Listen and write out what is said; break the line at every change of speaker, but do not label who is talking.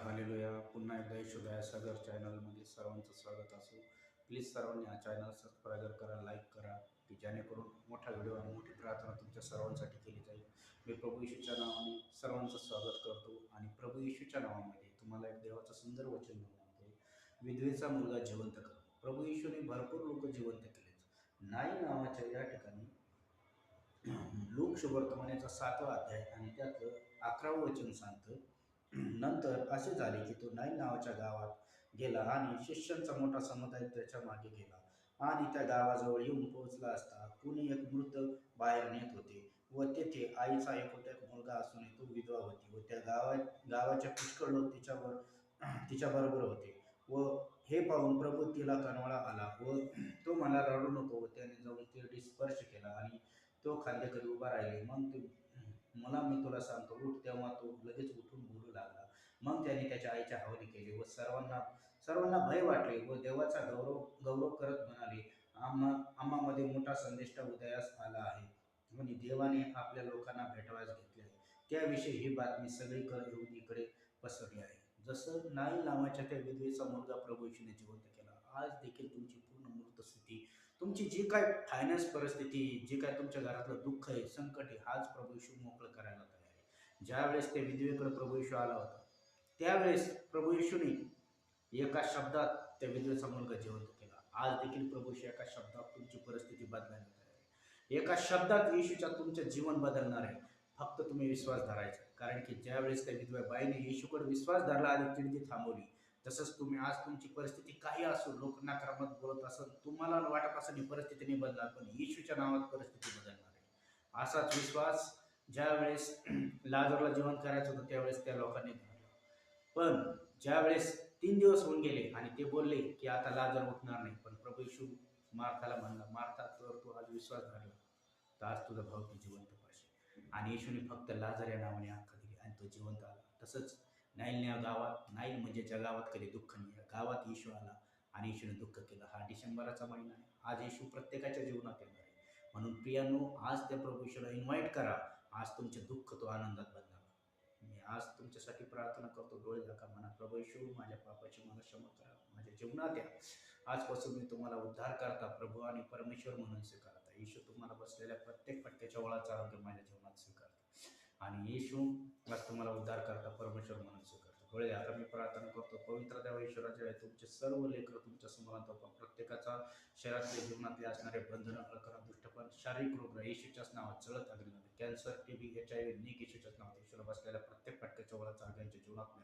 Hallelujah. पुन्हा एकदा यशोदया सागर चॅनलमध्ये सर्वांचं स्वागत असो. प्लीज सर्वांनी हा चॅनल सबस्क्राईब करा, लाईक करा, की जेणेकरून मोठा व्हिडिओ आणि मोठी प्रार्थना तुमच्या सर्वांसाठी केली जाईल. मी प्रभू येशूच्या नावाने सर्वांचं स्वागत करतो आणि प्रभू येशूच्या नावामध्ये तुम्हाला एक देवाचं सुंदर वचन म्हणतो. विधवेचा मुलगा जिवंत कर. प्रभू येशूने भरपूर लोक जिवंत केलेत. नाई नावाच्या या ठिकाणी लूक शुभवर्तमानाचा 7वा अध्याय आणि त्यातलं 11वं वचन सांगतं. नंतर असे झाले की तो नाईन नावाच्या गावात गेला आणि शिष्यांचा मोठा समुदाय त्याच्या मागे गेला. आणि त्या गावाजवळ येऊन पोहोचला असता कुणी एक मृत बाहेर नेत होते व तेथे आईचा एकुलता एक मुलगा असूनही तो विधवा होती व त्या गावाच्या पुष्कळ लोक तिच्या बरोबर होते. व हे पाहून प्रभू तिला कनवळा आला व तो मला रडू नको व त्याने जाऊन तिरडी स्पर्श केला आणि तो खांद्याकडे उभा राहिले. मग ते मला मी तुला सांगतो उठ. तेव्हा तो लगेच उठून बोलू लागला. मग त्याने त्याच्या आईच्या हवाली केले व सर्वांना भय वाटले व देवाचा गौरव गौरव करत म्हणाले, आम्हामध्ये मोठा संदेष्टा उदयास आला आहे आणि देवाने आपल्या लोकांना भेटवायला घेतले आहे. त्याविषयी ही बातमी सगळीकडे यहुदीकडे पसरली आहे. जसं नाईल नावाच्या त्या विधवेचा मुलगा प्रभू येशूने जिवंत केला, आज देखील तुमची पूर्ण मूर्त स्थिती, तुमची जी काय फायनान्स परिस्थिती, जे काय तुमच्या घरातलं दुःख आहे, संकट आहे, आज प्रभू येशू मोकळं करायला तयार आहे. ज्यावेळेस त्या विधवेकडे प्रभू येशू आला होता त्यावेळेस प्रभू येशूने एका शब्दात त्या विधवेचा मुलगा जिवंत केला. आज देखील प्रभू येशू एका शब्दात तुमची परिस्थिती बदलायला तयार आहे. एका शब्दात येशूच्या तुमचं जीवन बदलणार आहे. फक्त तुम्ही विश्वास धरायचा. कारण की ज्यावेळेस त्या विधव्या बाईने येशूकडे विश्वास धरला आणि तिरडी थांबवली, तसंच तुम्ही आज तुमची परिस्थिती काही असो, लोक नकारात्मक बोलत असेल, तुम्हाला वाटत असेल ही परिस्थिती नाही बदलणार, पण येशूच्या नावात परिस्थिती बदलणार आहे. असाच विश्वास ज्यावेळेस लाजरला जीवन करायचं होतं त्यावेळेस त्या लोकांनी धरला. पण ज्यावेळेस 3 दिवस होऊन गेले आणि ते बोलले की आता लाजर उठणार नाही, पण प्रभू येशू मार्थाला म्हणला, मार्था तर तू आज विश्वास धरला तर आज तुझा भाऊ ती जिवंत पाहिजे. आणि येशूने फक्त लाजर या नावाने आख्या दिली आणि तो जिवंत आला. तसंच नाईल गावात, नाईल म्हणजे ज्या गावात कधी दुःख नाही, गावात येशू आला आणि येशूने दुःख केलं. हा डिसेंबराचा महिना आहे. आज येशू प्रत्येकाच्या जीवनात येणार आहे. म्हणून प्रियांनो, आज त्या प्रभू येशूला इन्व्हाइट करा. आज तुमचे दुःख तो आनंदात बदलावा. मी आज तुमच्यासाठी प्रार्थना करतो. डोळे झाका, म्हणा, प्रभू येशू माझ्या पापाची मला क्षमा करा, माझ्या जीवनात या. आजपासून मी तुम्हाला उद्धार करता प्रभू आणि परमेश्वर म्हणून स्वीकारता. येशू तुम्हाला बसलेल्या प्रत्येक फटक्याच्या वळाचं आरोग्य माझ्या जीवनात स्वीकारता आणि येशू आज तुम्हाला उद्धार करता परमेश्वर म्हणून स्वीकारता. डोळे झाका, मी प्रार्थना करतो. पवित्र देवा ईश्वराचे तुमचे सर्व लेकरं तुमच्या समोर आणतो. प्रत्येकाचा शरीरातल्या जीवनातले असणारे बंधनं, कळकरा, दुष्टपण, शारीरिक रोग येशूच्याच नावात चळत लागले. कॅन्सर, टीबी, HIV, निक येशूच्याच नावात. येशूला बसलेल्या प्रत्येक फटक्याच्या वळाचं आरोग्य जीवनात